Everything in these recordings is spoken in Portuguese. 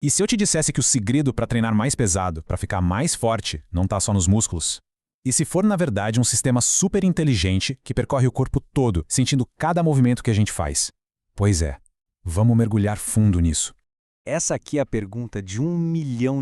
E se eu te dissesse que o segredo para treinar mais pesado, para ficar mais forte, não está só nos músculos? E se for, na verdade, um sistema super inteligente que percorre o corpo todo, sentindo cada movimento que a gente faz? Pois é, vamos mergulhar fundo nisso. Essa aqui é a pergunta de US$ 1 milhão,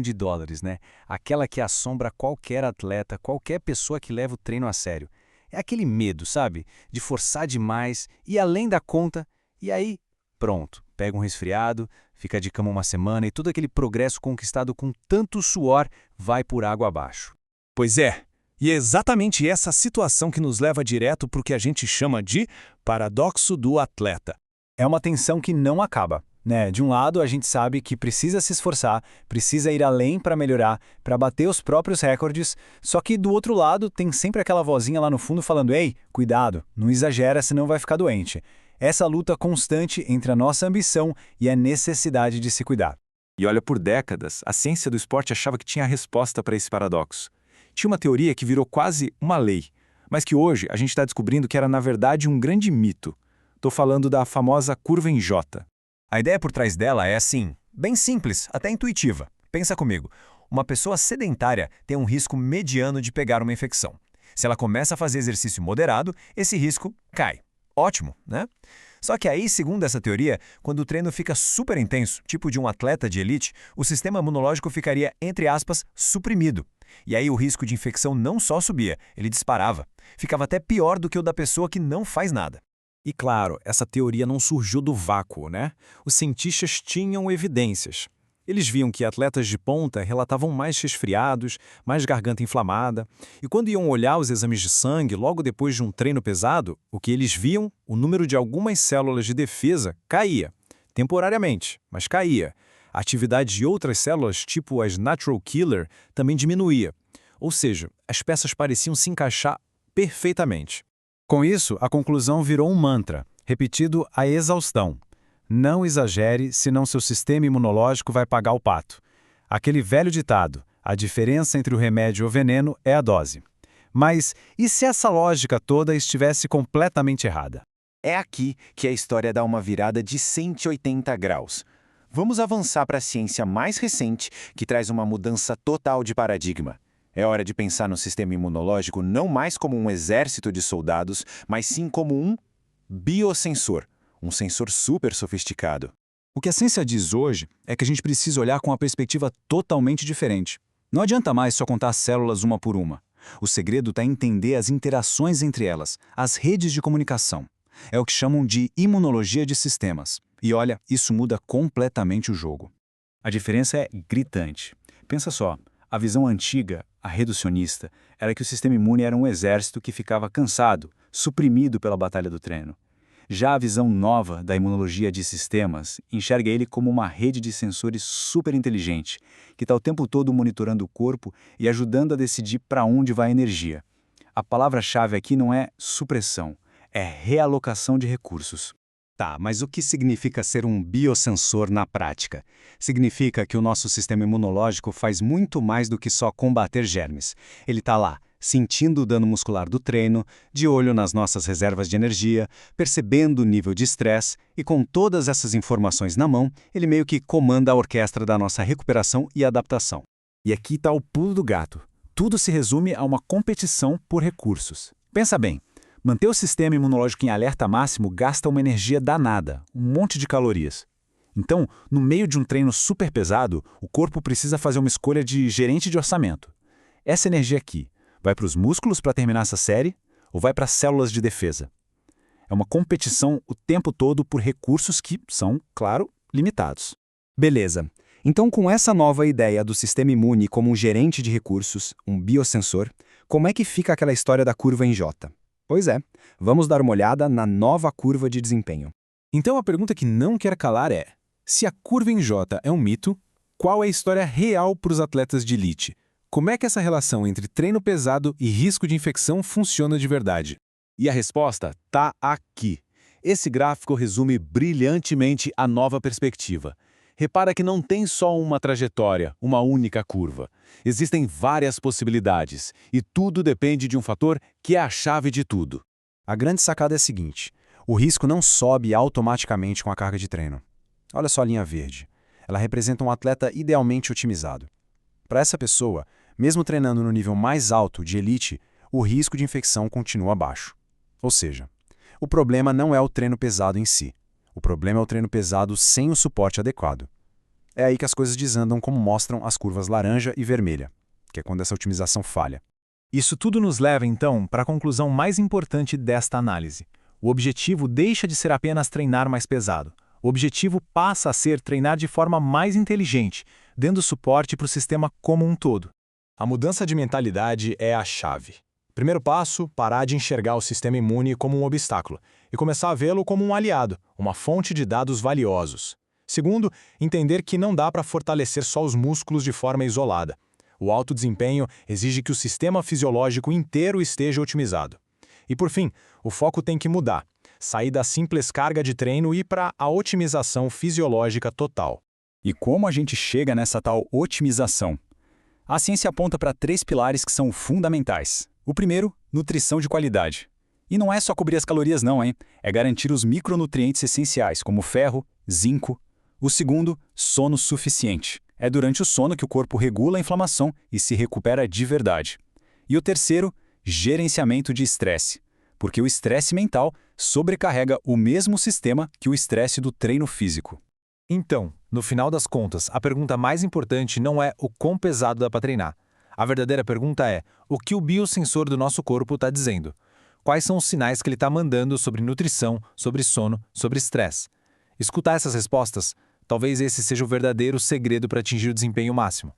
né? Aquela que assombra qualquer atleta, qualquer pessoa que leva o treino a sério. É aquele medo, sabe? De forçar demais, ir além da conta, e aí, pronto, pega um resfriado, fica de cama uma semana e todo aquele progresso conquistado com tanto suor vai por água abaixo. Pois é, e é exatamente essa situação que nos leva direto para o que a gente chama de paradoxo do atleta. É uma tensão que não acaba, né? De um lado, a gente sabe que precisa se esforçar, precisa ir além para melhorar, para bater os próprios recordes, só que do outro lado tem sempre aquela vozinha lá no fundo falando: "Ei, cuidado, não exagera senão vai ficar doente". Essa luta constante entre a nossa ambição e a necessidade de se cuidar. E olha, por décadas, a ciência do esporte achava que tinha a resposta para esse paradoxo. Tinha uma teoria que virou quase uma lei, mas que hoje a gente está descobrindo que era, na verdade, um grande mito. Estou falando da famosa curva em J. A ideia por trás dela é assim, bem simples, até intuitiva. Pensa comigo, uma pessoa sedentária tem um risco mediano de pegar uma infecção. Se ela começa a fazer exercício moderado, esse risco cai. Ótimo, né? Só que aí, segundo essa teoria, quando o treino fica super intenso, tipo de um atleta de elite, o sistema imunológico ficaria, entre aspas, suprimido. E aí o risco de infecção não só subia, ele disparava. Ficava até pior do que o da pessoa que não faz nada. E claro, essa teoria não surgiu do vácuo, né? Os cientistas tinham evidências. Eles viam que atletas de ponta relatavam mais resfriados, mais garganta inflamada, e quando iam olhar os exames de sangue logo depois de um treino pesado, o que eles viam? O número de algumas células de defesa caía. Temporariamente, mas caía. A atividade de outras células, tipo as natural killer, também diminuía. Ou seja, as peças pareciam se encaixar perfeitamente. Com isso, a conclusão virou um mantra, repetido à exaustão. Não exagere, senão seu sistema imunológico vai pagar o pato. Aquele velho ditado, a diferença entre o remédio e o veneno é a dose. Mas e se essa lógica toda estivesse completamente errada? É aqui que a história dá uma virada de 180 graus. Vamos avançar para a ciência mais recente, que traz uma mudança total de paradigma. É hora de pensar no sistema imunológico não mais como um exército de soldados, mas sim como um biosensor. Um sensor super sofisticado. O que a ciência diz hoje é que a gente precisa olhar com uma perspectiva totalmente diferente. Não adianta mais só contar as células uma por uma. O segredo está em entender as interações entre elas, as redes de comunicação. É o que chamam de imunologia de sistemas. E olha, isso muda completamente o jogo. A diferença é gritante. Pensa só, a visão antiga, a reducionista, era que o sistema imune era um exército que ficava cansado, suprimido pela batalha do treino. Já a visão nova da imunologia de sistemas enxerga ele como uma rede de sensores super inteligente, que está o tempo todo monitorando o corpo e ajudando a decidir para onde vai a energia. A palavra-chave aqui não é supressão, é realocação de recursos. Tá, mas o que significa ser um biosensor na prática? Significa que o nosso sistema imunológico faz muito mais do que só combater germes. Ele está lá, sentindo o dano muscular do treino, de olho nas nossas reservas de energia, percebendo o nível de estresse e com todas essas informações na mão, ele meio que comanda a orquestra da nossa recuperação e adaptação. E aqui está o pulo do gato. Tudo se resume a uma competição por recursos. Pensa bem, manter o sistema imunológico em alerta máximo gasta uma energia danada, um monte de calorias. Então, no meio de um treino super pesado, o corpo precisa fazer uma escolha de gerente de orçamento. Essa energia aqui, vai para os músculos para terminar essa série ou vai para as células de defesa? É uma competição o tempo todo por recursos que são, claro, limitados. Beleza. Então, com essa nova ideia do sistema imune como um gerente de recursos, um biosensor, como é que fica aquela história da curva em J? Pois é, vamos dar uma olhada na nova curva de desempenho. Então a pergunta que não quer calar é: se a curva em J é um mito, qual é a história real para os atletas de elite? Como é que essa relação entre treino pesado e risco de infecção funciona de verdade? E a resposta está aqui. Esse gráfico resume brilhantemente a nova perspectiva. Repara que não tem só uma trajetória, uma única curva. Existem várias possibilidades, e tudo depende de um fator que é a chave de tudo. A grande sacada é a seguinte: o risco não sobe automaticamente com a carga de treino. Olha só a linha verde. ela representa um atleta idealmente otimizado. Para essa pessoa, mesmo treinando no nível mais alto de elite, o risco de infecção continua baixo. Ou seja, o problema não é o treino pesado em si. O problema é o treino pesado sem o suporte adequado. É aí que as coisas desandam, como mostram as curvas laranja e vermelha, que é quando essa otimização falha. Isso tudo nos leva, então, para a conclusão mais importante desta análise. O objetivo deixa de ser apenas treinar mais pesado. O objetivo passa a ser treinar de forma mais inteligente, dando suporte para o sistema como um todo. A mudança de mentalidade é a chave. Primeiro passo, parar de enxergar o sistema imune como um obstáculo e começar a vê-lo como um aliado, uma fonte de dados valiosos. Segundo, entender que não dá para fortalecer só os músculos de forma isolada. O alto desempenho exige que o sistema fisiológico inteiro esteja otimizado. E por fim, o foco tem que mudar, sair da simples carga de treino e ir para a otimização fisiológica total. E como a gente chega nessa tal otimização? A ciência aponta para 3 pilares que são fundamentais. O primeiro, nutrição de qualidade. E não é só cobrir as calorias não, hein? É garantir os micronutrientes essenciais, como ferro, zinco. O segundo, sono suficiente. É durante o sono que o corpo regula a inflamação e se recupera de verdade. E o terceiro, gerenciamento de estresse. Porque o estresse mental sobrecarrega o mesmo sistema que o estresse do treino físico. Então, no final das contas, a pergunta mais importante não é o quão pesado dá para treinar. A verdadeira pergunta é o que o biosensor do nosso corpo está dizendo. Quais são os sinais que ele está mandando sobre nutrição, sobre sono, sobre estresse? Escutar essas respostas, talvez esse seja o verdadeiro segredo para atingir o desempenho máximo.